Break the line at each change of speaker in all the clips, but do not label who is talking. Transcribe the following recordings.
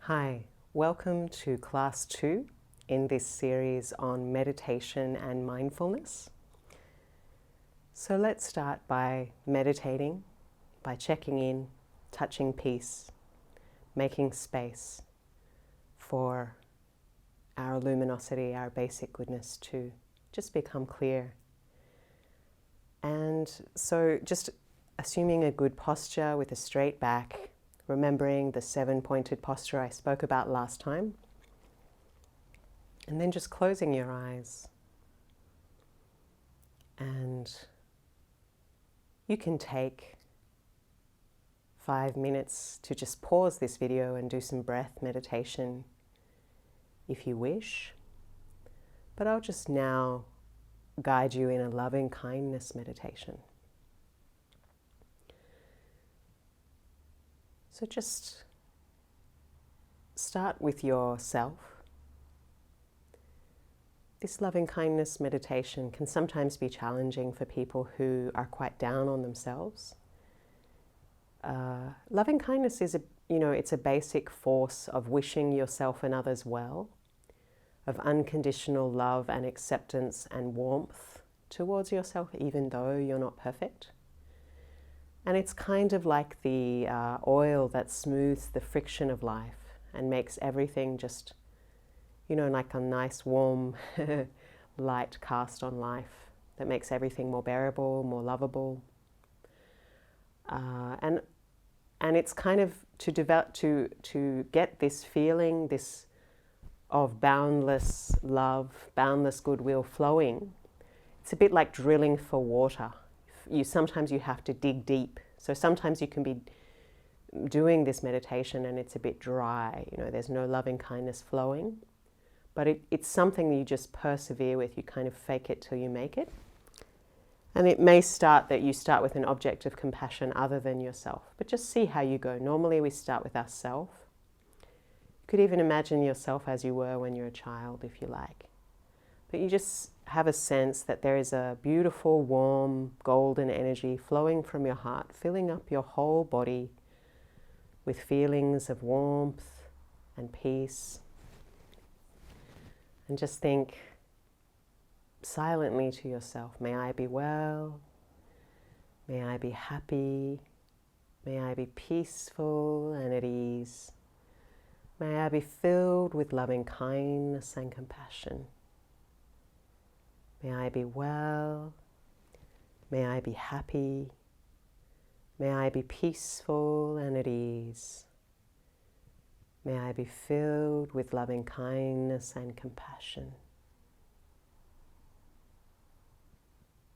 Hi, welcome to Class 2 in this series on meditation and mindfulness. So let's start by meditating, by checking in, touching peace, making space for our luminosity, our basic goodness to just become clear. And so just assuming a good posture with a straight back, remembering the 7-pointed posture I spoke about last time, and then just closing your eyes. And you can take 5 minutes to just pause this video and do some breath meditation if you wish. But I'll just now guide you in a loving kindness meditation. So just start with yourself. This loving kindness meditation can sometimes be challenging for people who are quite down on themselves. Loving kindness is it's a basic force of wishing yourself and others well, of unconditional love and acceptance and warmth towards yourself, even though you're not perfect. And it's kind of like the oil that smooths the friction of life and makes everything just, like a nice warm light cast on life that makes everything more bearable, more lovable. And it's kind of to develop, to get this feeling, this of boundless love, boundless goodwill flowing. It's a bit like drilling for water. Sometimes you have to dig deep. So sometimes you can be doing this meditation and it's a bit dry. There's no loving kindness flowing. But it's something that you just persevere with. You kind of fake it till you make it. And it may start that you start with an object of compassion other than yourself. But just see how you go. Normally we start with ourselves. You could even imagine yourself as you were when you're a child, if you like. But you just have a sense that there is a beautiful, warm, golden energy flowing from your heart, filling up your whole body with feelings of warmth and peace. And just think silently to yourself, may I be well, may I be happy, may I be peaceful and at ease, may I be filled with loving kindness and compassion. May I be well, may I be happy, may I be peaceful and at ease. May I be filled with loving kindness and compassion.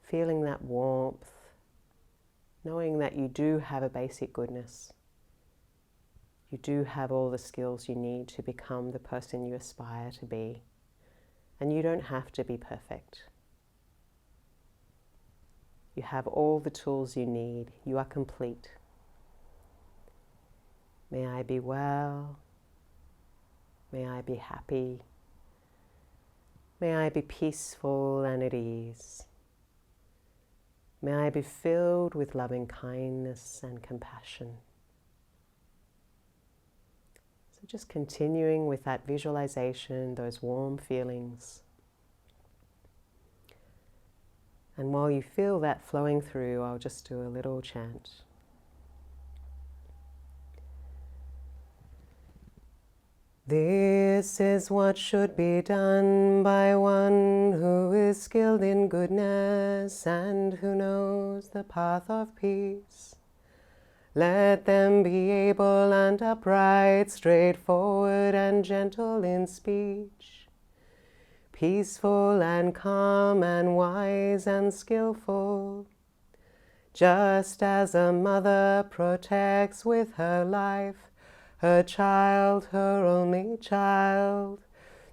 Feeling that warmth, knowing that you do have a basic goodness. You do have all the skills you need to become the person you aspire to be. And you don't have to be perfect. You have all the tools you need. You are complete. May I be well. May I be happy. May I be peaceful and at ease. May I be filled with loving kindness and compassion. So just continuing with that visualization, those warm feelings. And while you feel that flowing through, I'll just do a little chant. This is what should be done by one who is skilled in goodness and who knows the path of peace. Let them be able and upright, straightforward and gentle in speech, peaceful and calm and wise and skillful, just as a mother protects with her life her child, her only child,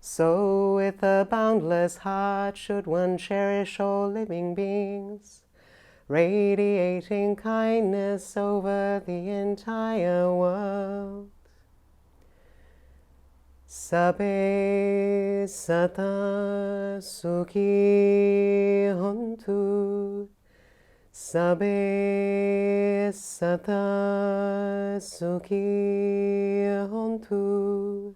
so with a boundless heart should one cherish all living beings, radiating kindness over the entire world. Sabbe sata sukhi hontu, sabbe sata sukhi hontu,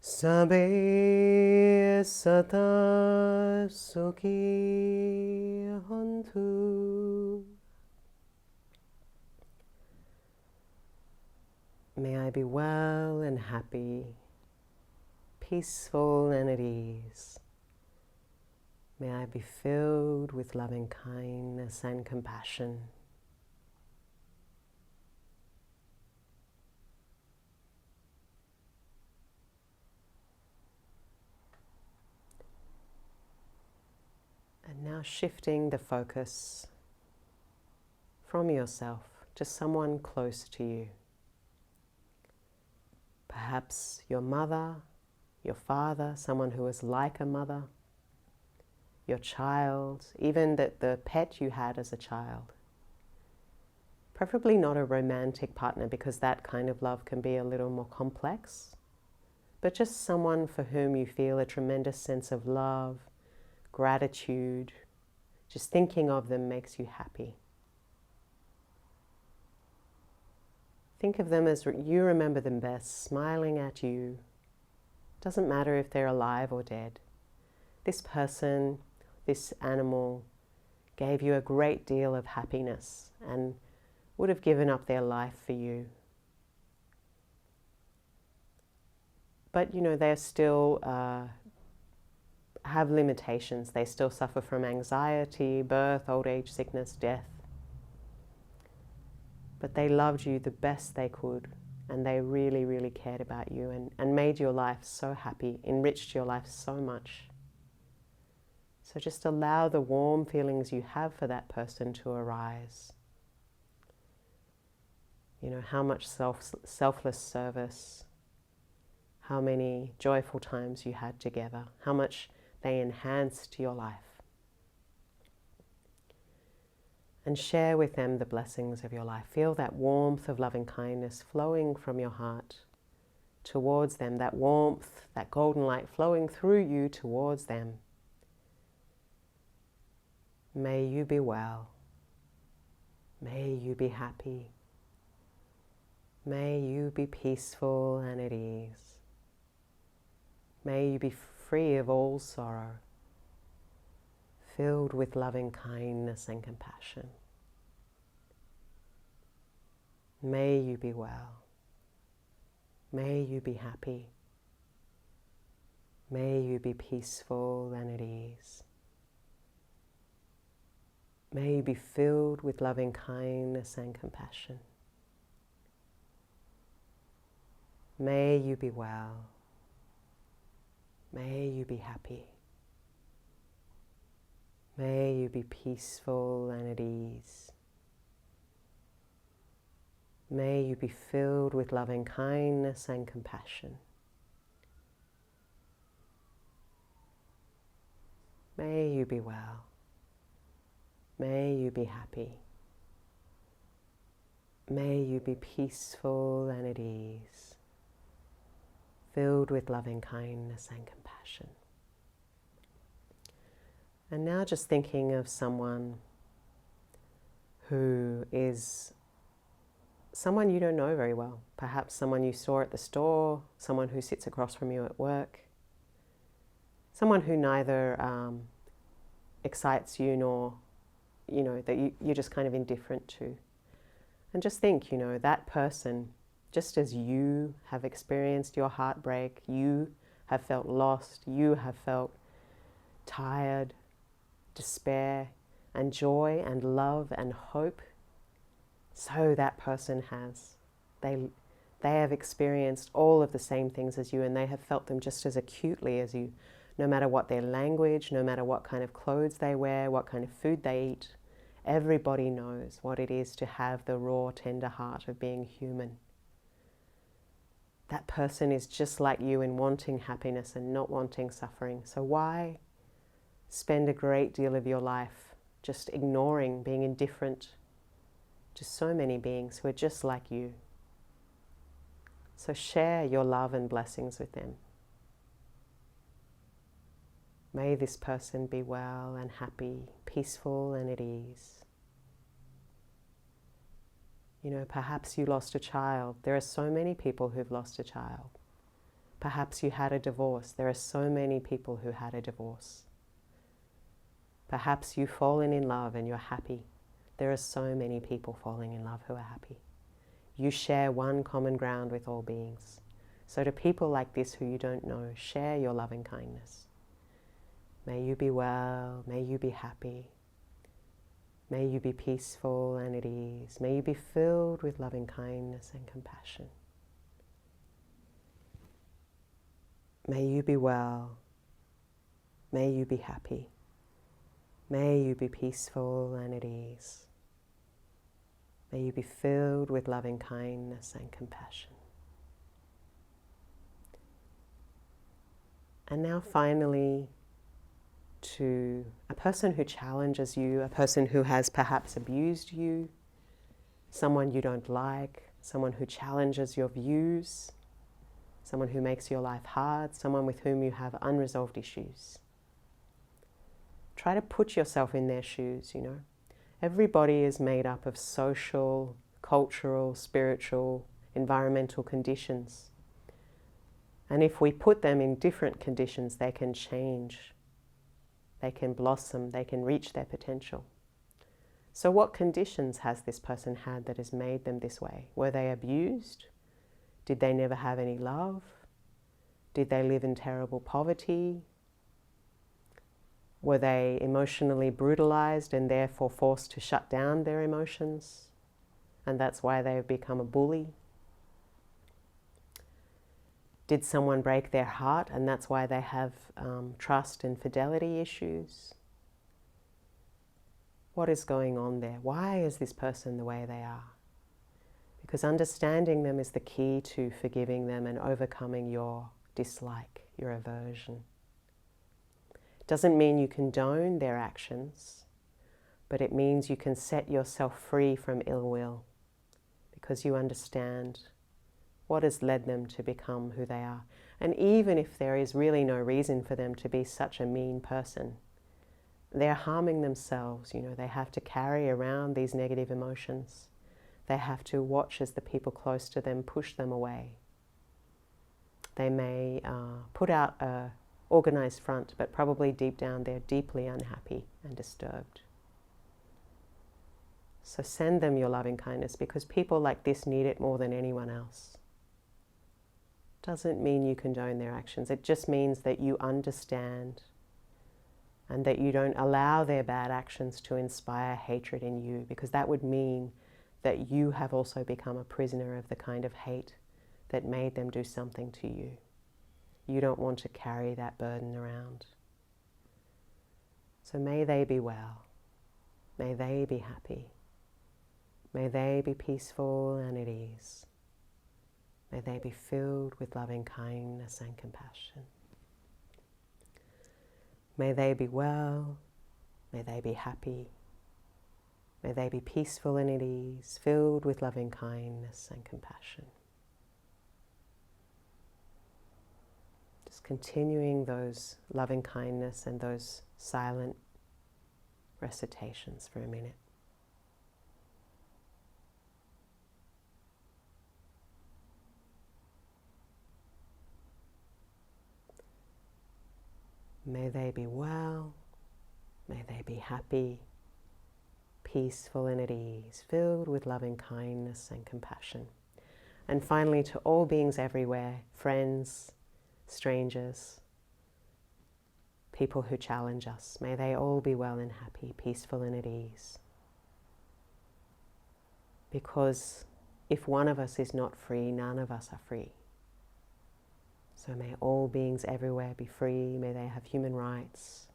sabbe sata sukhi hontu. May I be well and happy, peaceful and at ease. May I be filled with loving kindness and compassion. And now shifting the focus from yourself to someone close to you. Perhaps your mother, your father, someone who is like a mother, your child, even the pet you had as a child. Preferably not a romantic partner, because that kind of love can be a little more complex, but just someone for whom you feel a tremendous sense of love, gratitude. Just thinking of them makes you happy. Think of them as you remember them best, smiling at you. Doesn't matter if they're alive or dead. This person, this animal, gave you a great deal of happiness and would have given up their life for you. But they still have limitations. They still suffer from anxiety, birth, old age, sickness, death. But they loved you the best they could, and they really, really cared about you and made your life so happy, enriched your life so much. So just allow the warm feelings you have for that person to arise. How much selfless service, how many joyful times you had together, how much they enhanced your life. And share with them the blessings of your life. Feel that warmth of loving kindness flowing from your heart towards them, that warmth, that golden light flowing through you towards them. May you be well. May you be happy. May you be peaceful and at ease. May you be free of all sorrow, filled with loving kindness and compassion. May you be well. May you be happy. May you be peaceful and at ease. May you be filled with loving kindness and compassion. May you be well. May you be happy. May you be peaceful and at ease. May you be filled with loving kindness and compassion. May you be well. May you be happy. May you be peaceful and at ease, filled with loving kindness and compassion. And now just thinking of someone who is someone you don't know very well. Perhaps someone you saw at the store, someone who sits across from you at work, someone who neither excites you nor, that you're just kind of indifferent to. And just think, that person, just as you have experienced your heartbreak, you have felt lost, you have felt tired, despair, and joy, and love, and hope, so that person has. They have experienced all of the same things as you, and they have felt them just as acutely as you, no matter what their language, no matter what kind of clothes they wear, what kind of food they eat. Everybody knows what it is to have the raw, tender heart of being human. That person is just like you in wanting happiness and not wanting suffering. So why spend a great deal of your life just ignoring, being indifferent to so many beings who are just like you? So share your love and blessings with them. May this person be well and happy, peaceful and at ease. You know, perhaps you lost a child. There are so many people who've lost a child. Perhaps you had a divorce. There are so many people who had a divorce. Perhaps you've fallen in love and you're happy. There are so many people falling in love who are happy. You share one common ground with all beings. So to people like this who you don't know, share your loving kindness. May you be well, may you be happy. May you be peaceful and at ease. May you be filled with loving kindness and compassion. May you be well. May you be happy. May you be peaceful and at ease. May you be filled with loving kindness and compassion. And now finally, to a person who challenges you, a person who has perhaps abused you, someone you don't like, someone who challenges your views, someone who makes your life hard, someone with whom you have unresolved issues. Try to put yourself in their shoes, you know. Everybody is made up of social, cultural, spiritual, environmental conditions. And if we put them in different conditions, they can change. They can blossom, they can reach their potential. So what conditions has this person had that has made them this way? Were they abused? Did they never have any love? Did they live in terrible poverty? Were they emotionally brutalized and therefore forced to shut down their emotions? And that's why they've become a bully? Did someone break their heart and that's why they have trust and fidelity issues? What is going on there? Why is this person the way they are? Because understanding them is the key to forgiving them and overcoming your dislike, your aversion. It doesn't mean you condone their actions, but it means you can set yourself free from ill will because you understand what has led them to become who they are. And even if there is really no reason for them to be such a mean person, they're harming themselves. You know, they have to carry around these negative emotions. They have to watch as the people close to them push them away. They may put out a organized front, but probably deep down they're deeply unhappy and disturbed. So send them your loving kindness because people like this need it more than anyone else. Doesn't mean you condone their actions. It just means that you understand and that you don't allow their bad actions to inspire hatred in you, because that would mean that you have also become a prisoner of the kind of hate that made them do something to you. You don't want to carry that burden around. So may they be well. May they be happy. May they be peaceful and at ease. May they be filled with loving kindness and compassion. May they be well. May they be happy. May they be peaceful and at ease, filled with loving kindness and compassion. Just continuing those loving kindness and those silent recitations for a minute. May they be well, may they be happy, peaceful and at ease, filled with loving kindness and compassion. And finally, to all beings everywhere, friends, strangers, people who challenge us, may they all be well and happy, peaceful and at ease. Because if one of us is not free, none of us are free. So may all beings everywhere be free, may they have human rights,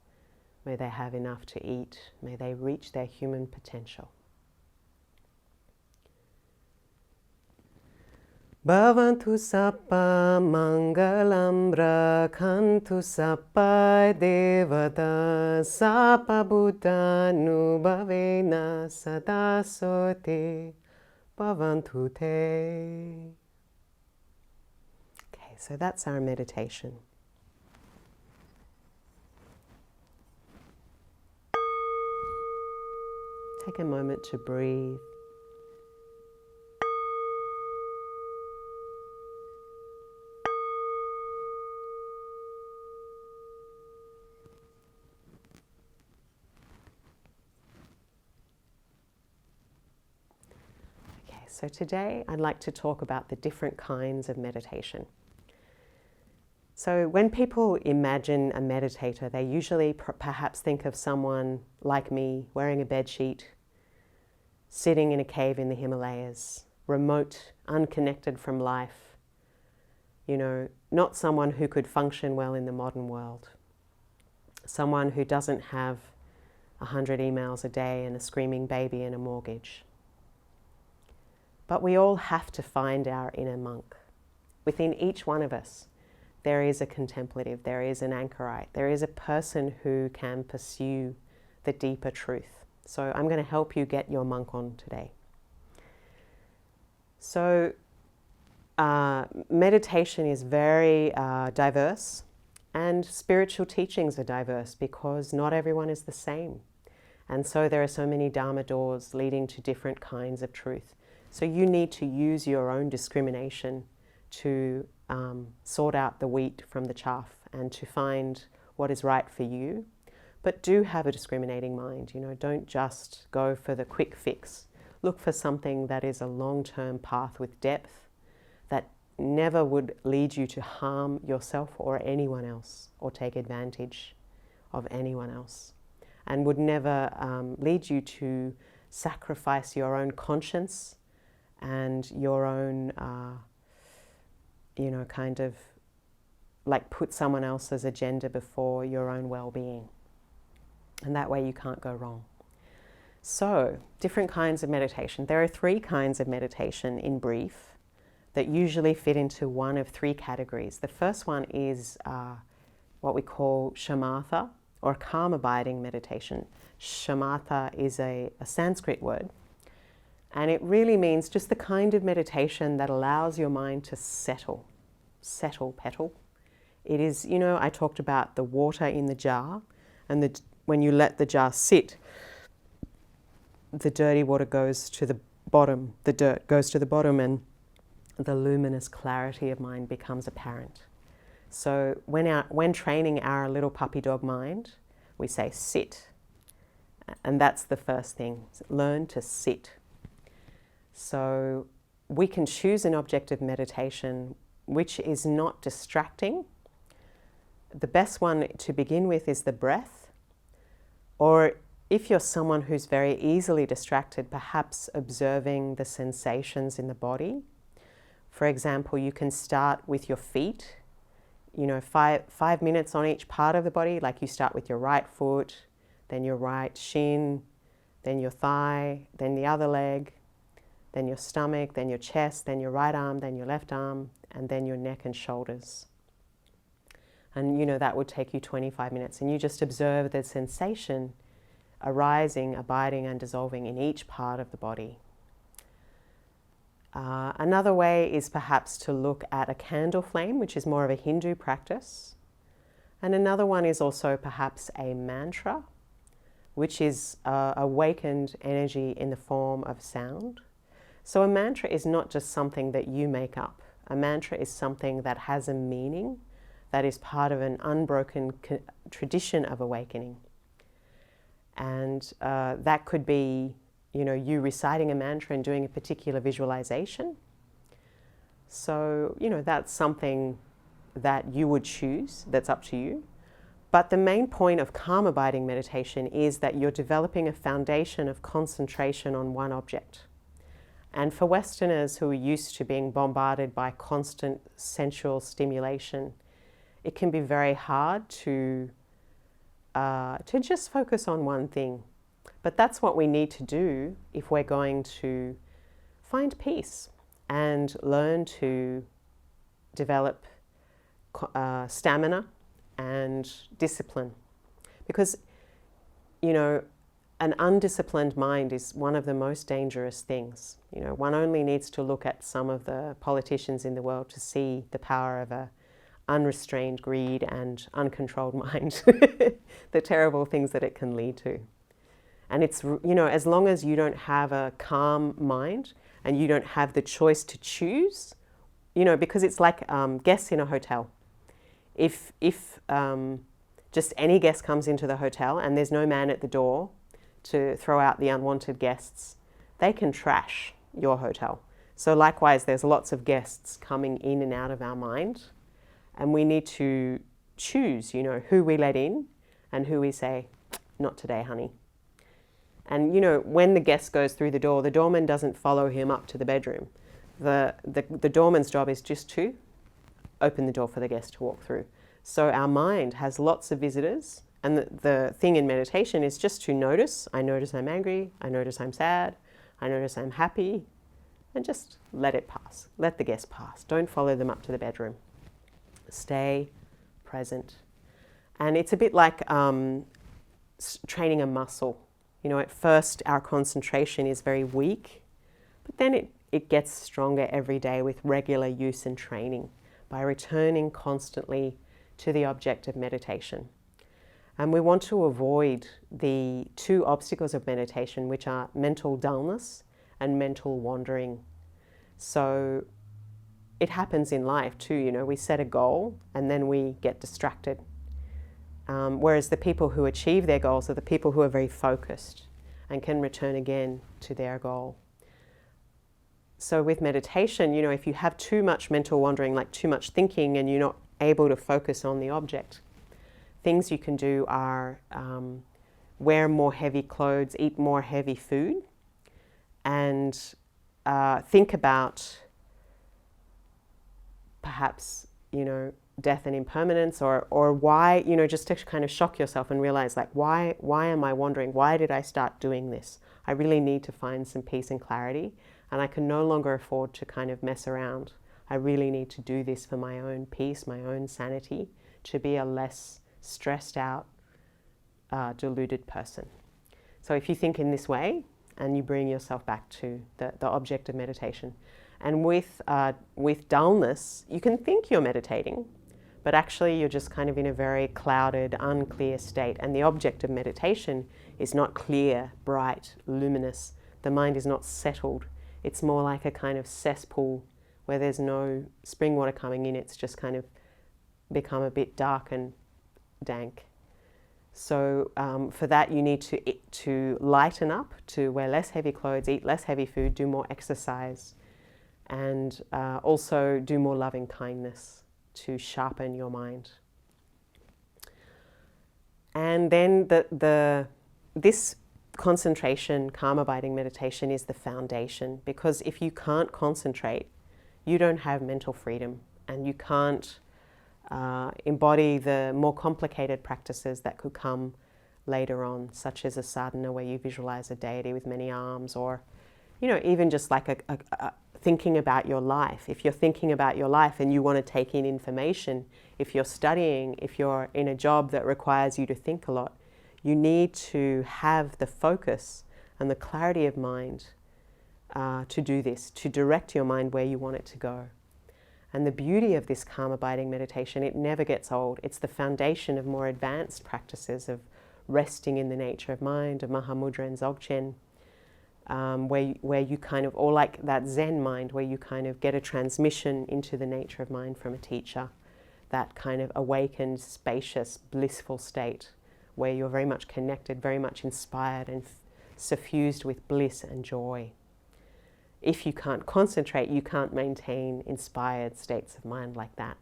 may they have enough to eat, may they reach their human potential. Bhavantu sappa mangalam rakhantu sappa devata sappa buddha nubhavena sada sote bhavantu te. Okay, so that's our meditation. Take a moment to breathe. So today I'd like to talk about the different kinds of meditation. So when people imagine a meditator, they usually perhaps think of someone like me, wearing a bedsheet, sitting in a cave in the Himalayas, remote, unconnected from life, not someone who could function well in the modern world, someone who doesn't have 100 emails a day and a screaming baby and a mortgage. But we all have to find our inner monk. Within each one of us, there is a contemplative, there is an anchorite, there is a person who can pursue the deeper truth. So I'm going to help you get your monk on today. So meditation is very diverse, and spiritual teachings are diverse because not everyone is the same. And so there are so many Dharma doors leading to different kinds of truth. So you need to use your own discrimination to sort out the wheat from the chaff and to find what is right for you. But do have a discriminating mind. Don't just go for the quick fix. Look for something that is a long-term path with depth that never would lead you to harm yourself or anyone else or take advantage of anyone else, and would never lead you to sacrifice your own conscience and your own, kind of like put someone else's agenda before your own well-being. And that way you can't go wrong. So, different kinds of meditation. There are 3 kinds of meditation in brief that usually fit into one of 3 categories. The first one is what we call shamatha, or calm abiding meditation. Shamatha is a Sanskrit word, and it really means just the kind of meditation that allows your mind to settle. Petal. It is, I talked about the water in the jar, and when you let the jar sit, the dirty water goes to the bottom, the dirt goes to the bottom, and the luminous clarity of mind becomes apparent. So when training our little puppy dog mind, we say sit. And that's the first thing. Learn to sit. So we can choose an object of meditation which is not distracting. The best one to begin with is the breath. Or if you're someone who's very easily distracted, perhaps observing the sensations in the body. For example, you can start with your feet. 5 minutes on each part of the body, like you start with your right foot, then your right shin, then your thigh, then the other leg, then your stomach, then your chest, then your right arm, then your left arm, and then your neck and shoulders. And that would take you 25 minutes, and you just observe the sensation arising, abiding, and dissolving in each part of the body. Another way is perhaps to look at a candle flame, which is more of a Hindu practice. And another one is also perhaps a mantra, which is awakened energy in the form of sound. So a mantra is not just something that you make up. A mantra is something that has a meaning, that is part of an unbroken tradition of awakening. And that could be you reciting a mantra and doing a particular visualization. So, that's something that you would choose, that's up to you. But the main point of calm abiding meditation is that you're developing a foundation of concentration on one object. And for Westerners who are used to being bombarded by constant sensual stimulation, it can be very hard to just focus on one thing. But that's what we need to do if we're going to find peace and learn to develop stamina and discipline. Because, an undisciplined mind is one of the most dangerous things. One only needs to look at some of the politicians in the world to see the power of a unrestrained greed and uncontrolled mind, the terrible things that it can lead to. And it's, as long as you don't have a calm mind and you don't have the choice to choose, because it's like guests in a hotel. If just any guest comes into the hotel and there's no man at the door to throw out the unwanted guests, they can trash. your hotel. So likewise, there's lots of guests coming in and out of our mind, and we need to choose, who we let in and who we say, not today, honey. And, when the guest goes through the door, the doorman doesn't follow him up to the bedroom. The doorman's job is just to open the door for the guest to walk through. So our mind has lots of visitors, and the thing in meditation is just to notice. I notice I'm angry, I notice I'm sad, I notice I'm happy, and just let it pass. Let the guest pass. Don't follow them up to the bedroom. Stay present. And it's a bit like training a muscle. At first our concentration is very weak, but then it gets stronger every day with regular use and training by returning constantly to the object of meditation. And we want to avoid the two obstacles of meditation, which are mental dullness and mental wandering. So it happens in life too, we set a goal and then we get distracted. Whereas the people who achieve their goals are the people who are very focused and can return again to their goal. So with meditation, if you have too much mental wandering, like too much thinking, and you're not able to focus on the object, things you can do are wear more heavy clothes, eat more heavy food, and think about perhaps, death and impermanence, or why, just to kind of shock yourself and realize, like, why am I wandering? Why did I start doing this? I really need to find some peace and clarity, and I can no longer afford to kind of mess around. I really need to do this for my own peace, my own sanity, to be a less stressed out, deluded person. So if you think in this way, and you bring yourself back to the object of meditation. And with dullness, you can think you're meditating, but actually you're just kind of in a very clouded, unclear state. And the object of meditation is not clear, bright, luminous. The mind is not settled. It's more like a kind of cesspool where there's no spring water coming in. It's just kind of become a bit dark and dank. So for that, you need to lighten up, to wear less heavy clothes, eat less heavy food, do more exercise, and also do more loving kindness to sharpen your mind. And then this concentration, calm abiding meditation is the foundation, because if you can't concentrate, you don't have mental freedom, and you can't embody the more complicated practices that could come later on, such as a sadhana where you visualize a deity with many arms, or even just like a thinking about your life. If you're thinking about your life and you want to take in information, if you're studying, if you're in a job that requires you to think a lot, you need to have the focus and the clarity of mind to do this, to direct your mind where you want it to go. And the beauty of this calm abiding meditation, it never gets old. It's the foundation of more advanced practices of resting in the nature of mind, of Mahamudra and Dzogchen, where you kind of, or like that Zen mind, where you kind of get a transmission into the nature of mind from a teacher, that kind of awakened, spacious, blissful state where you're very much connected, very much inspired and suffused with bliss and joy. If you can't concentrate, you can't maintain inspired states of mind like that.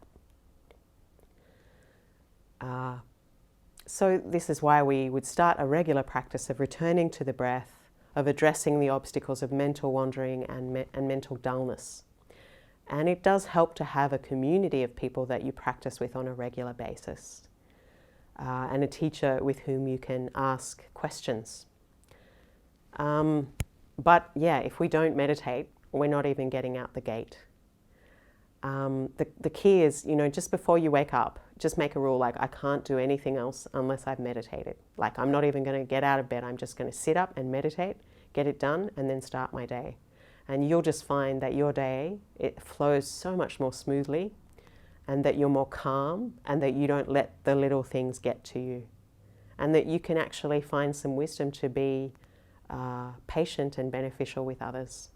So this is why we would start a regular practice of returning to the breath, of addressing the obstacles of mental wandering and mental dullness. And it does help to have a community of people that you practice with on a regular basis, and a teacher with whom you can ask questions. But yeah, if we don't meditate, we're not even getting out the gate. The key is, just before you wake up, just make a rule like, I can't do anything else unless I've meditated. Like, I'm not even going to get out of bed. I'm just going to sit up and meditate, get it done, and then start my day. And you'll just find that your day, it flows so much more smoothly, and that you're more calm, and that you don't let the little things get to you. And that you can actually find some wisdom to be patient and beneficial with others.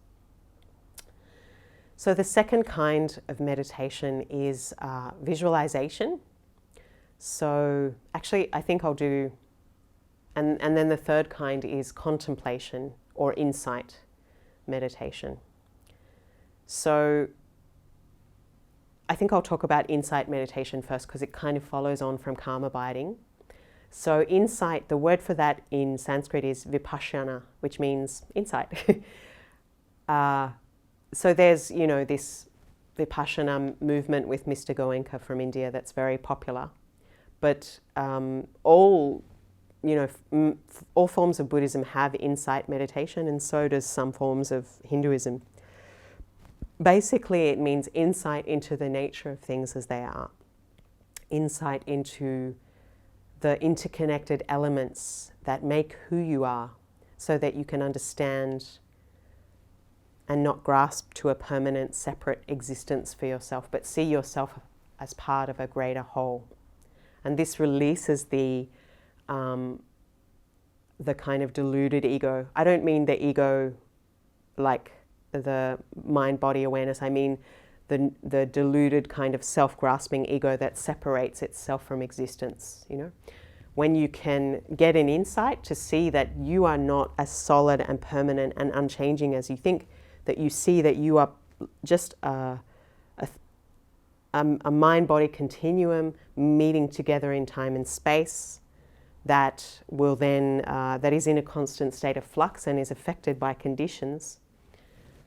So the second kind of meditation is visualization. So actually I think I'll do, and then the third kind is contemplation or insight. meditation. So I think I'll talk about insight meditation first because it kind of follows on from calm abiding. So insight, the word for that in Sanskrit is vipassana, which means insight. So there's, this vipassana movement with Mr. Goenka from India that's very popular. But all forms of Buddhism have insight meditation, and so does some forms of Hinduism. Basically, it means insight into the nature of things as they are. Insight into the interconnected elements that make who you are, so that you can understand and not grasp to a permanent, separate existence for yourself, but see yourself as part of a greater whole. And this releases the kind of deluded ego. I don't mean the ego like the mind-body awareness. I mean the deluded kind of self-grasping ego that separates itself from existence, When you can get an insight to see that you are not as solid and permanent and unchanging as you think, that you see that you are just a mind-body continuum meeting together in time and space that will then, that is in a constant state of flux and is affected by conditions.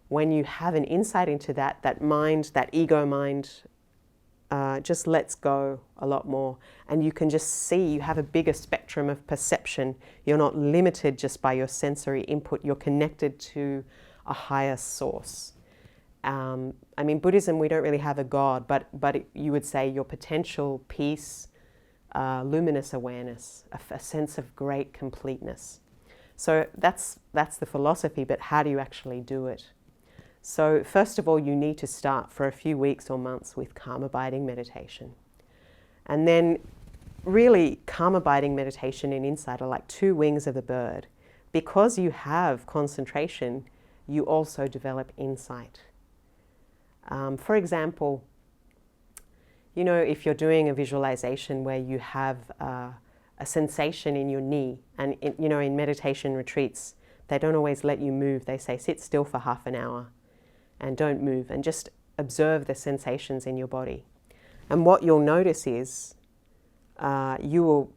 When you have an insight into that mind, that ego mind, just lets go a lot more. And you can just see, you have a bigger spectrum of perception. You're not limited just by your sensory input. You're connected to a higher source. Buddhism, we don't really have a God, but you would say your potential peace, luminous awareness, a sense of great completeness. So that's the philosophy, but how do you actually do it? So first of all, you need to start for a few weeks or months with calm abiding meditation. And then really calm abiding meditation and insight are like two wings of a bird. Because you have concentration, you also develop insight. For example, if you're doing a visualization where you have a sensation in your knee, and in meditation retreats, they don't always let you move. They say sit still for half an hour and don't move, and just observe the sensations in your body. And what you'll notice is you will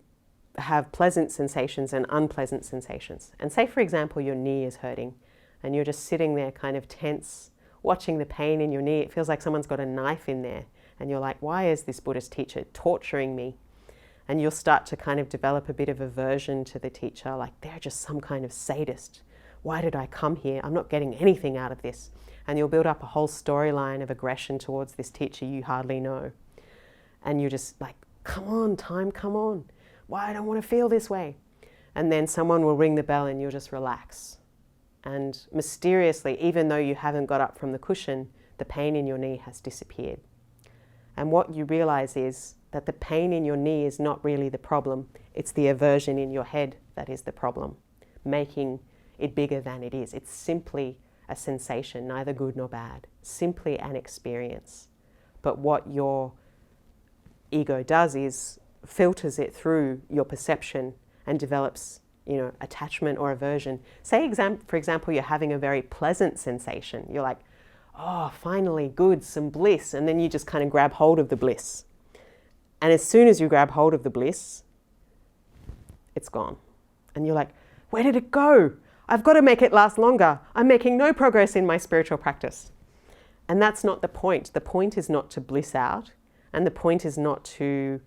have pleasant sensations and unpleasant sensations. And say, for example, your knee is hurting and you're just sitting there kind of tense, watching the pain in your knee. It feels like someone's got a knife in there. And you're like, why is this Buddhist teacher torturing me? And you'll start to kind of develop a bit of aversion to the teacher, like they're just some kind of sadist. Why did I come here? I'm not getting anything out of this. And you'll build up a whole storyline of aggression towards this teacher you hardly know. And you're just like, come on, time, come on. Why I don't want to feel this way. And then someone will ring the bell and you'll just relax. And mysteriously, even though you haven't got up from the cushion, the pain in your knee has disappeared. And what you realize is that the pain in your knee is not really the problem. It's the aversion in your head that is the problem, making it bigger than it is. It's simply a sensation, neither good nor bad, simply an experience. But what your ego does is filters it through your perception and develops attachment or aversion. Say, for example, you're having a very pleasant sensation. You're like, oh, finally, good, some bliss. And then you just kind of grab hold of the bliss. And as soon as you grab hold of the bliss, it's gone. And you're like, where did it go? I've got to make it last longer. I'm making no progress in my spiritual practice. And that's not the point. The point is not to bliss out. And the point is not to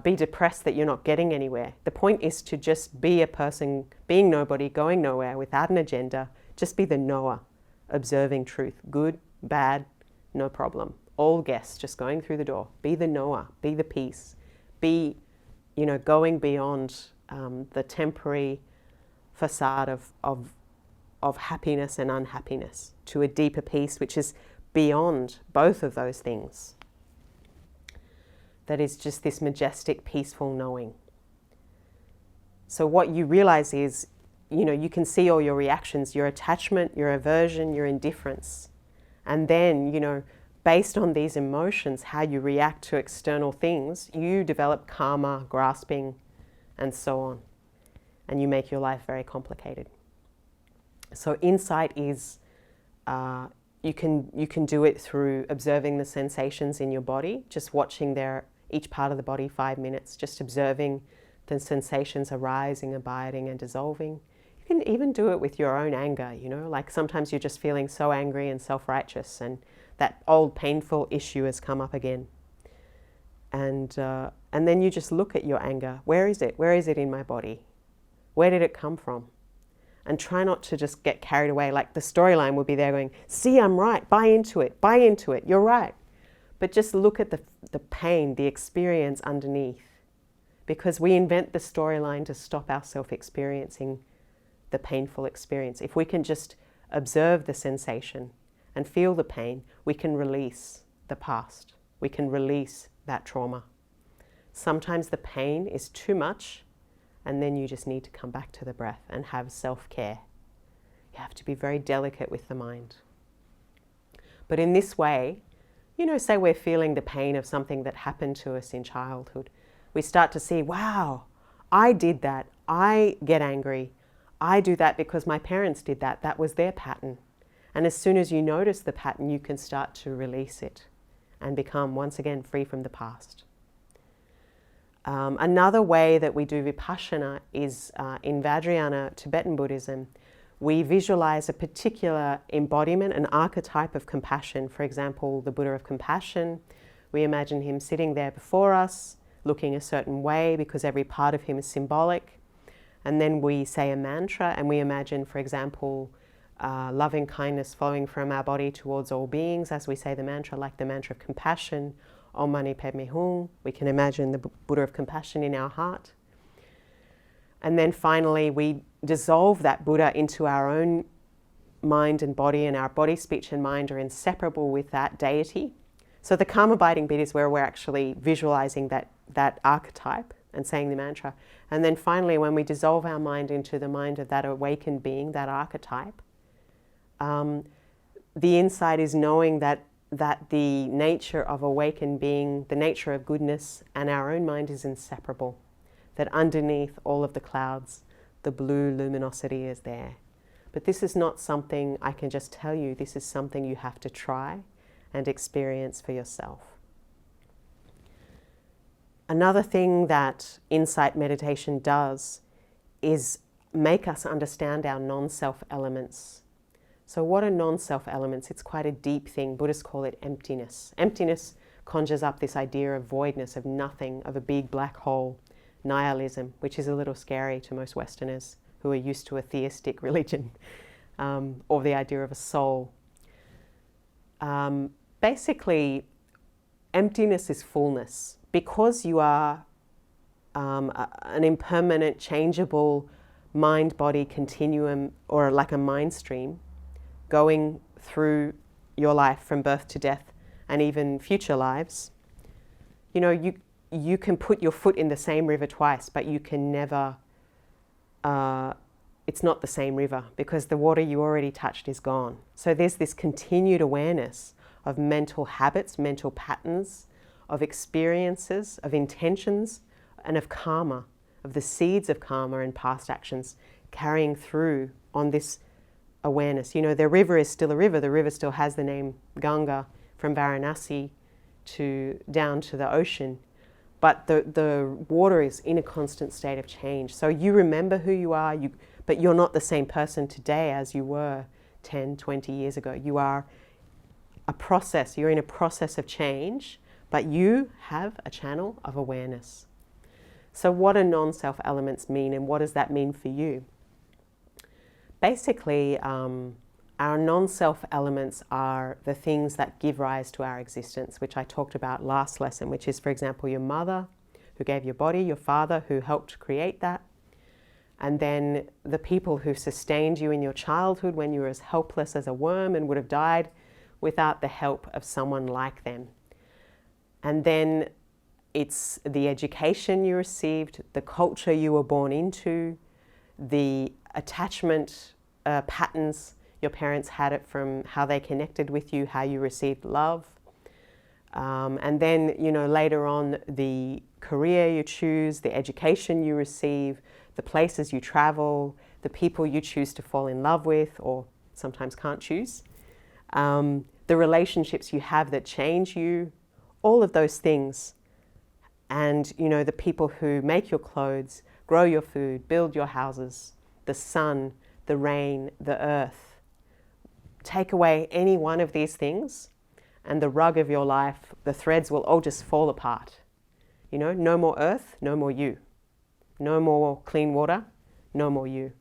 be depressed that you're not getting anywhere. The point is to just be a person, being nobody, going nowhere, without an agenda. Just be the knower, observing truth. Good, bad, no problem. All guests just going through the door. Be the knower, be the peace. Be, going beyond the temporary facade of happiness and unhappiness to a deeper peace, which is beyond both of those things. That is just this majestic, peaceful knowing. So what you realize is, you can see all your reactions, your attachment, your aversion, your indifference. And then, based on these emotions, how you react to external things, you develop karma, grasping, and so on. And you make your life very complicated. So insight is, you can do it through observing the sensations in your body, just watching each part of the body 5 minutes, just observing the sensations arising, abiding and dissolving. You can even do it with your own anger, like sometimes you're just feeling so angry and self-righteous and that old painful issue has come up again. And then you just look at your anger. Where is it? Where is it in my body? Where did it come from? And try not to just get carried away. Like the storyline would be there going, see, I'm right, buy into it, you're right. But just look at the pain, the experience underneath. Because we invent the storyline to stop ourselves experiencing the painful experience. If we can just observe the sensation and feel the pain, we can release the past. We can release that trauma. Sometimes the pain is too much, and then you just need to come back to the breath and have self-care. You have to be very delicate with the mind. But in this way, say we're feeling the pain of something that happened to us in childhood. We start to see, wow, I did that. I get angry. I do that because my parents did that. That was their pattern. And as soon as you notice the pattern, you can start to release it and become, once again, free from the past. Another way that we do Vipassana is in Vajrayana, Tibetan Buddhism, we visualize a particular embodiment, an archetype of compassion. For example, the Buddha of compassion. We imagine him sitting there before us, looking a certain way because every part of him is symbolic. And then we say a mantra and we imagine, for example, loving kindness flowing from our body towards all beings as we say the mantra, like the mantra of compassion, Om Mani Padme Hum. We can imagine the Buddha of compassion in our heart. And then finally, we dissolve that Buddha into our own mind and body, and our body, speech and mind are inseparable with that deity. So the calm abiding bit is where we're actually visualizing that archetype and saying the mantra. And then finally, when we dissolve our mind into the mind of that awakened being, that archetype, the insight is knowing that the nature of awakened being, the nature of goodness and our own mind is inseparable. That underneath all of the clouds, the blue luminosity is there. But this is not something I can just tell you. This is something you have to try and experience for yourself. Another thing that insight meditation does is make us understand our non-self elements. So what are non-self elements? It's quite a deep thing. Buddhists call it emptiness. Emptiness conjures up this idea of voidness, of nothing, of a big black hole, nihilism, which is a little scary to most Westerners who are used to a theistic religion, or the idea of a soul. Basically, emptiness is fullness. Because you are an impermanent, changeable mind-body continuum, or like a mind stream, going through your life from birth to death and even future lives, you can put your foot in the same river twice, but you can never, it's not the same river because the water you already touched is gone. So there's this continued awareness of mental habits, mental patterns, of experiences, of intentions, and of karma, of the seeds of karma and past actions carrying through on this awareness. The river is still a river. The river still has the name Ganga from Varanasi down to the ocean. But the water is in a constant state of change. So you remember who you are, but you're not the same person today as you were 10, 20 years ago. You are a process. You're in a process of change, but you have a channel of awareness. So what do non-self elements mean, and what does that mean for you? Basically, our non-self elements are the things that give rise to our existence, which I talked about last lesson, which is, for example, your mother who gave your body, your father who helped create that, and then the people who sustained you in your childhood when you were as helpless as a worm and would have died without the help of someone like them. And then it's the education you received, the culture you were born into, the attachment patterns your parents had it from how they connected with you, how you received love. And then, later on, the career you choose, the education you receive, the places you travel, the people you choose to fall in love with or sometimes can't choose, the relationships you have that change you, all of those things. And, you know, the people who make your clothes, grow your food, build your houses, the sun, the rain, the earth. Take away any one of these things and the rug of your life, the threads will all just fall apart. You know, no more earth, no more you. No more clean water, no more you.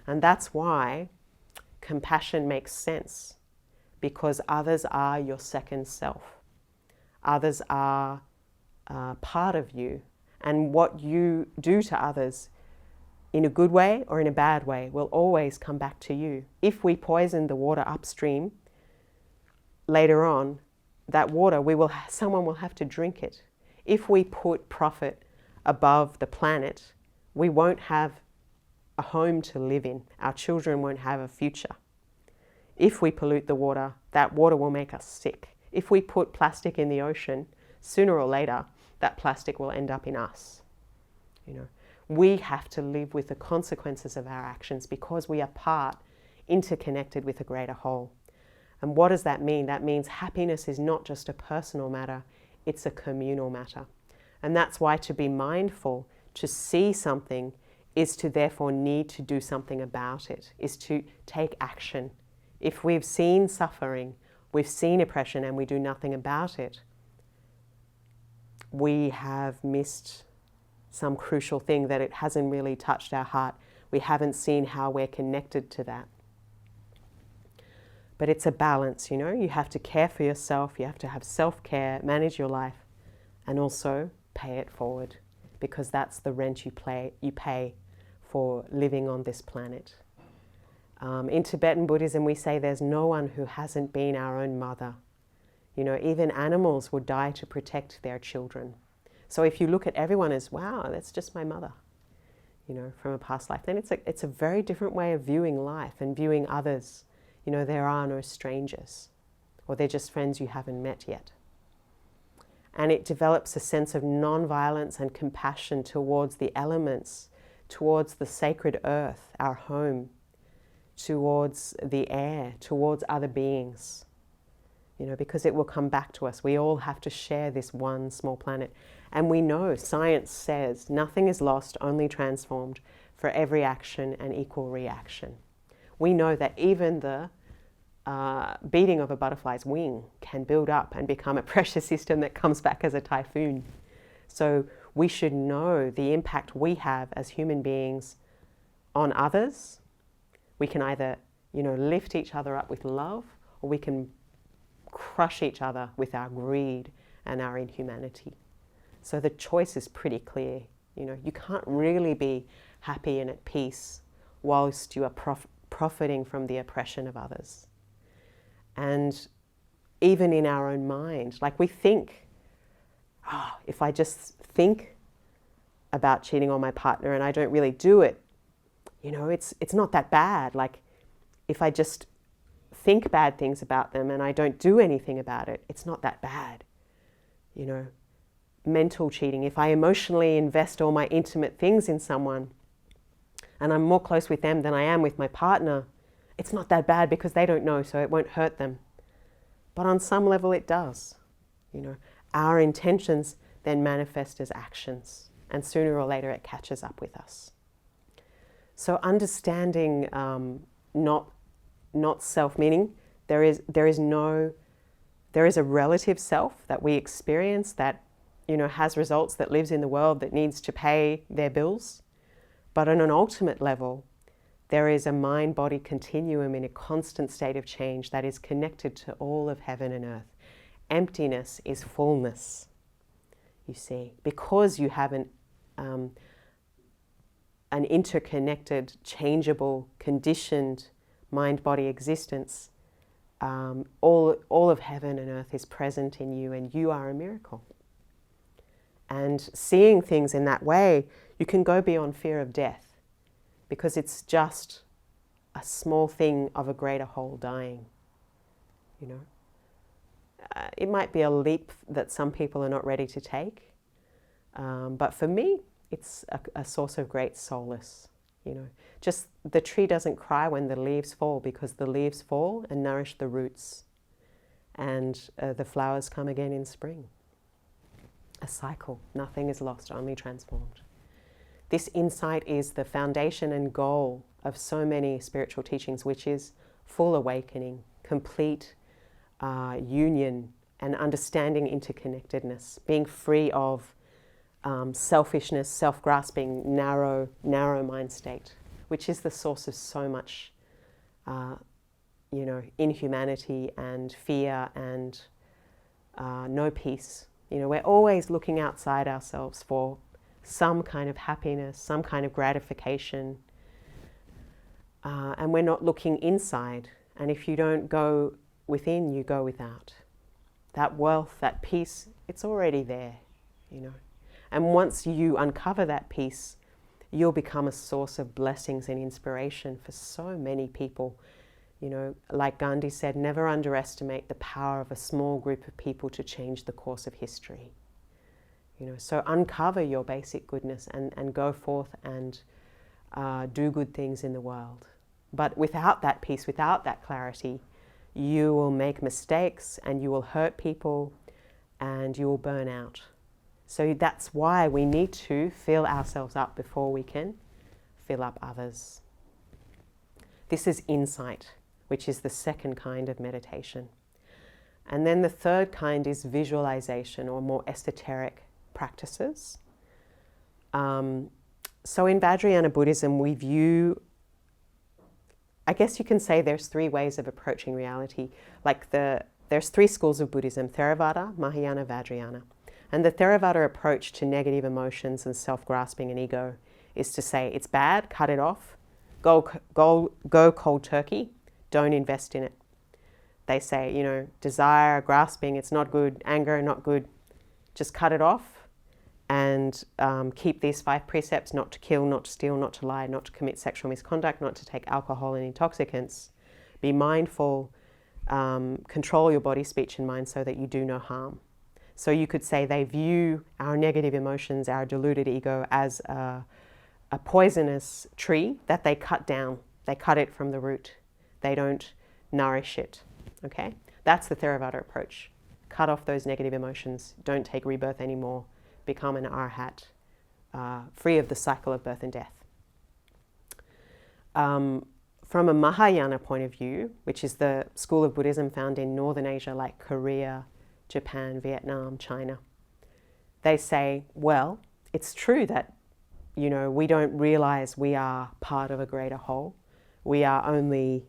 And that's why compassion makes sense, because others are your second self. Others are part of you, and what you do to others in a good way or in a bad way will always come back to you. If we poison the water upstream, later on, that water, someone will have to drink it. If we put profit above the planet, we won't have a home to live in. Our children won't have a future. If we pollute the water, that water will make us sick. If we put plastic in the ocean, sooner or later, that plastic will end up in us. You know, we have to live with the consequences of our actions because we are interconnected with a greater whole. And what does that mean? That means happiness is not just a personal matter, it's a communal matter. And that's why to be mindful, to see something, is to therefore need to do something about it, is to take action. If we've seen suffering, we've seen oppression, and we do nothing about it, we have missed some crucial thing, that it hasn't really touched our heart. We haven't seen how we're connected to that. But it's a balance, you know. You have to care for yourself, you have to have self-care, manage your life, and also pay it forward, because that's the rent you pay for living on this planet. In Tibetan Buddhism, we say there's no one who hasn't been our own mother. You know, even animals would die to protect their children. So if you look at everyone as, wow, that's just my mother, you know, from a past life, then it's a very different way of viewing life and viewing others. You know, there are no strangers, or they're just friends you haven't met yet. And it develops a sense of non-violence and compassion towards the elements, towards the sacred earth, our home, towards the air, towards other beings. You know, because it will come back to us. We all have to share this one small planet. And we know, science says, nothing is lost, only transformed, for every action and equal reaction. We know that even the beating of a butterfly's wing can build up and become a pressure system that comes back as a typhoon. So we should know the impact we have as human beings on others. We can either, you know, lift each other up with love, or we can crush each other with our greed and our inhumanity. So the choice is pretty clear. You know, you can't really be happy and at peace whilst you are profiting from the oppression of others. And even in our own mind, like we think, if I just think about cheating on my partner and I don't really do it, you know, it's not that bad. Like if I just think bad things about them and I don't do anything about it, it's not that bad. You know, mental cheating, if I emotionally invest all my intimate things in someone and I'm more close with them than I am with my partner, it's not that bad because they don't know, so it won't hurt them. But on some level it does. You know, our intentions then manifest as actions, and sooner or later it catches up with us. So understanding not self, meaning there is a relative self that we experience that, you know, has results, that lives in the world, that needs to pay their bills. But on an ultimate level, there is a mind-body continuum in a constant state of change that is connected to all of heaven and earth. Emptiness is fullness, you see, because you have an interconnected, changeable, conditioned mind-body existence. All of heaven and earth is present in you, and you are a miracle. And seeing things in that way, you can go beyond fear of death, because it's just a small thing of a greater whole dying. You know, it might be a leap that some people are not ready to take, but for me, it's a source of great solace. You know, just the tree doesn't cry when the leaves fall, because the leaves fall and nourish the roots, and the flowers come again in spring. A cycle. Nothing is lost, only transformed. This insight is the foundation and goal of so many spiritual teachings, which is full awakening, complete union and understanding interconnectedness, being free of selfishness, self-grasping, narrow mind state, which is the source of so much, inhumanity and fear and no peace. You know, we're always looking outside ourselves for some kind of happiness, some kind of gratification, and we're not looking inside. And if you don't go within, you go without. That wealth, that peace, it's already there, you know. And once you uncover that peace, you'll become a source of blessings and inspiration for so many people. You know, like Gandhi said, never underestimate the power of a small group of people to change the course of history. You know, so uncover your basic goodness and go forth and do good things in the world. But without that peace, without that clarity, you will make mistakes and you will hurt people and you will burn out. So that's why we need to fill ourselves up before we can fill up others. This is insight, which is the second kind of meditation. And then the third kind is visualization, or more esoteric practices. So in Vajrayana Buddhism, we view, I guess you can say there's three ways of approaching reality. Like there's three schools of Buddhism: Theravada, Mahayana, Vajrayana. And the Theravada approach to negative emotions and self-grasping and ego is to say it's bad, cut it off, go cold turkey, don't invest in it. They say, you know, desire, grasping, it's not good, anger, not good, just cut it off and keep these 5 precepts: not to kill, not to steal, not to lie, not to commit sexual misconduct, not to take alcohol and intoxicants. Be mindful, control your body, speech and mind so that you do no harm. So you could say they view our negative emotions, our deluded ego, as a poisonous tree that they cut down. They cut it from the root. They don't nourish it. Okay? That's the Theravada approach. Cut off those negative emotions. Don't take rebirth anymore. Become an arhat, free of the cycle of birth and death. From a Mahayana point of view, which is the school of Buddhism found in Northern Asia like Korea, Japan, Vietnam, China, they say, well, it's true that, you know, we don't realize we are part of a greater whole. We are only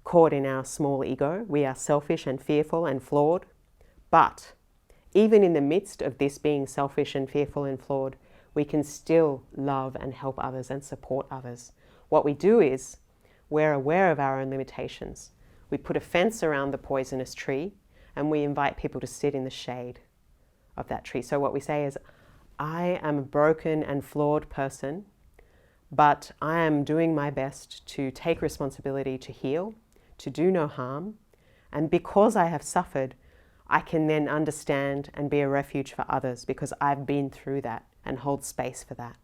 caught in our small ego. We are selfish and fearful and flawed. But even in the midst of this being selfish and fearful and flawed, we can still love and help others and support others. What we do is we're aware of our own limitations. We put a fence around the poisonous tree and we invite people to sit in the shade of that tree. So what we say is, I am a broken and flawed person, but I am doing my best to take responsibility to heal, to do no harm. And because I have suffered, I can then understand and be a refuge for others because I've been through that and hold space for that.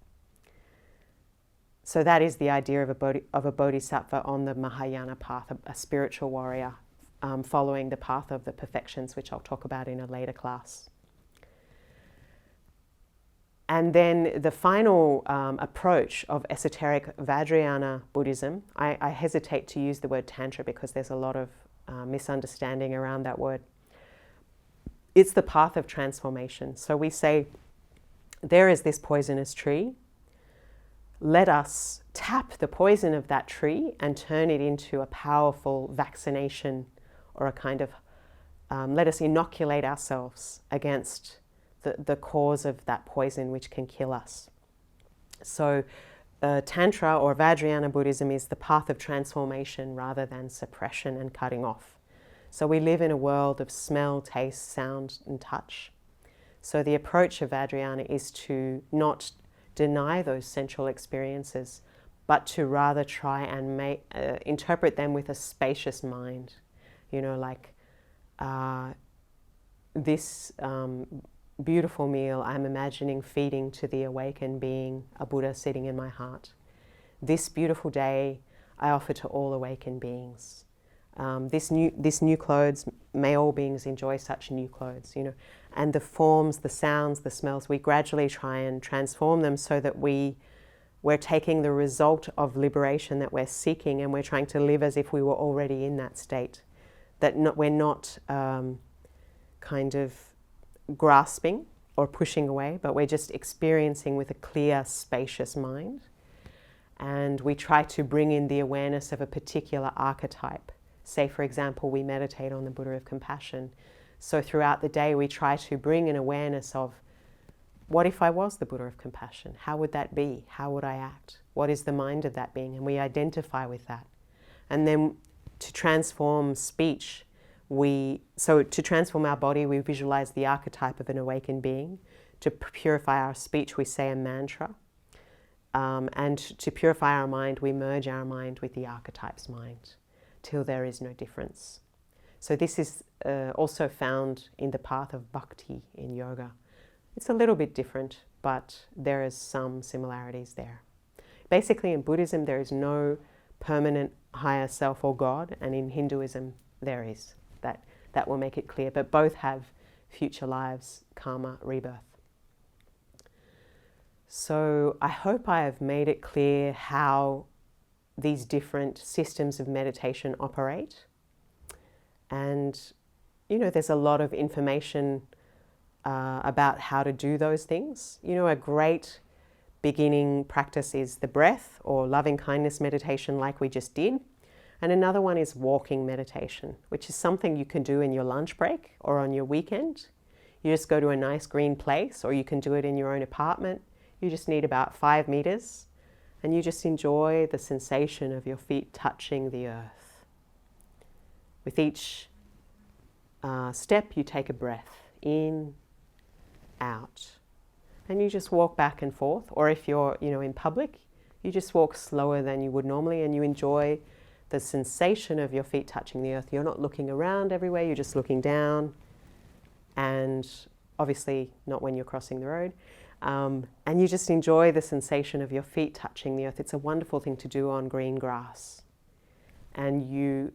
So that is the idea of a bodhisattva on the Mahayana path, a spiritual warrior following the path of the perfections, which I'll talk about in a later class. And then the final approach of esoteric Vajrayana Buddhism, I hesitate to use the word Tantra because there's a lot of misunderstanding around that word. It's the path of transformation. So we say, there is this poisonous tree. Let us tap the poison of that tree and turn it into a powerful vaccination, or a kind of, let us inoculate ourselves against the cause of that poison which can kill us. So Tantra or Vajrayana Buddhism is the path of transformation rather than suppression and cutting off. So we live in a world of smell, taste, sound and touch. So the approach of Vajrayana is to not deny those sensual experiences, but to rather try and interpret them with a spacious mind. You know, like this beautiful meal I'm imagining feeding to the awakened being, a Buddha sitting in my heart. this beautiful day I offer to all awakened beings. This new clothes, may all beings enjoy such new clothes, you know. And the forms, the sounds, the smells, we gradually try and transform them so that we're taking the result of liberation that we're seeking, and we're trying to live as if we were already in that state. That we're not kind of grasping or pushing away, but we're just experiencing with a clear, spacious mind. And we try to bring in the awareness of a particular archetype. Say, for example, we meditate on the Buddha of compassion. So throughout the day, we try to bring an awareness of, what if I was the Buddha of compassion? How would that be? How would I act? What is the mind of that being? And we identify with that. And then to transform speech, to transform our body, we visualize the archetype of an awakened being. To purify our speech, we say a mantra. And to purify our mind, we merge our mind with the archetype's mind, till there is no difference. So this is also found in the path of bhakti in yoga. It's a little bit different, but there is some similarities there. Basically, in Buddhism, there is no permanent higher self or God, and in Hinduism, there is. That will make it clear. But both have future lives, karma, rebirth. So I hope I have made it clear how these different systems of meditation operate. And, you know, there's a lot of information about how to do those things. You know, a great beginning practice is the breath or loving kindness meditation like we just did. And another one is walking meditation, which is something you can do in your lunch break or on your weekend. You just go to a nice green place, or you can do it in your own apartment. You just need about 5 meters, and you just enjoy the sensation of your feet touching the earth. With each step, you take a breath in, out, and you just walk back and forth. Or if you're, you know, in public, you just walk slower than you would normally, and you enjoy the sensation of your feet touching the earth. You're not looking around everywhere, you're just looking down, and obviously not when you're crossing the road. And you just enjoy the sensation of your feet touching the earth. It's a wonderful thing to do on green grass. And you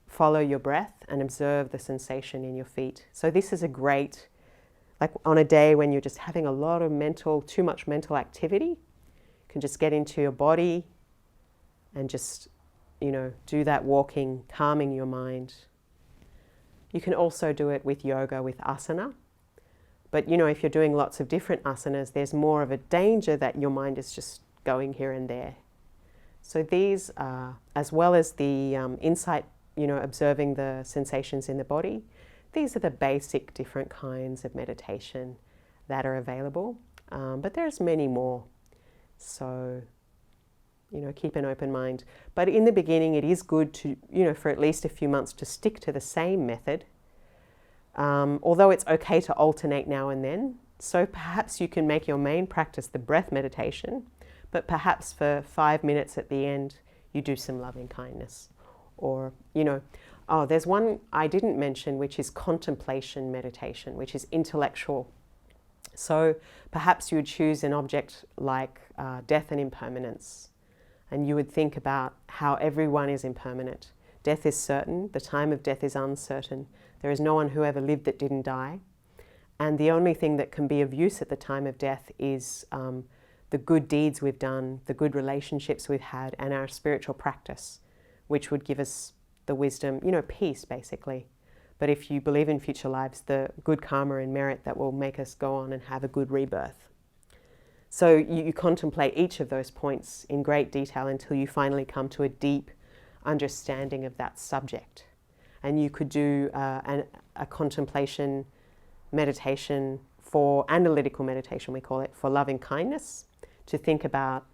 follow your breath and observe the sensation in your feet. So this is a great, like on a day when you're just having a lot of too much mental activity, you can just get into your body and just, you know, do that walking, calming your mind. You can also do it with yoga, with asana. But, you know, if you're doing lots of different asanas, there's more of a danger that your mind is just going here and there. So these are, as well as the insight, you know, observing the sensations in the body, these are the basic different kinds of meditation that are available. But there's many more. So, you know, keep an open mind. But in the beginning, it is good to, you know, for at least a few months to stick to the same method. Although it's okay to alternate now and then. So perhaps you can make your main practice the breath meditation, but perhaps for 5 minutes at the end, you do some loving kindness. Or, you know, there's one I didn't mention, which is contemplation meditation, which is intellectual. So perhaps you would choose an object like death and impermanence, and you would think about how everyone is impermanent. Death is certain, the time of death is uncertain. There is no one who ever lived that didn't die. And the only thing that can be of use at the time of death is the good deeds we've done, the good relationships we've had, and our spiritual practice, which would give us the wisdom, you know, peace basically. But if you believe in future lives, the good karma and merit that will make us go on and have a good rebirth. So you contemplate each of those points in great detail until you finally come to a deep understanding of that subject. And you could do a contemplation meditation for analytical meditation, we call it, for loving kindness, to think about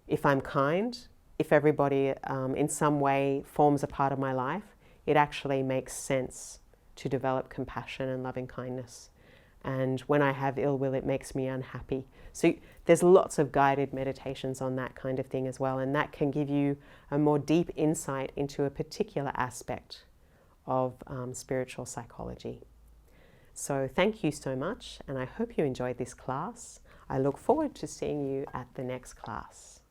if I'm kind, if everybody in some way forms a part of my life, it actually makes sense to develop compassion and loving kindness. And when I have ill will, it makes me unhappy. So there's lots of guided meditations on that kind of thing as well, and that can give you a more deep insight into a particular aspect of spiritual psychology. So thank you so much, and I hope you enjoyed this class. I look forward to seeing you at the next class.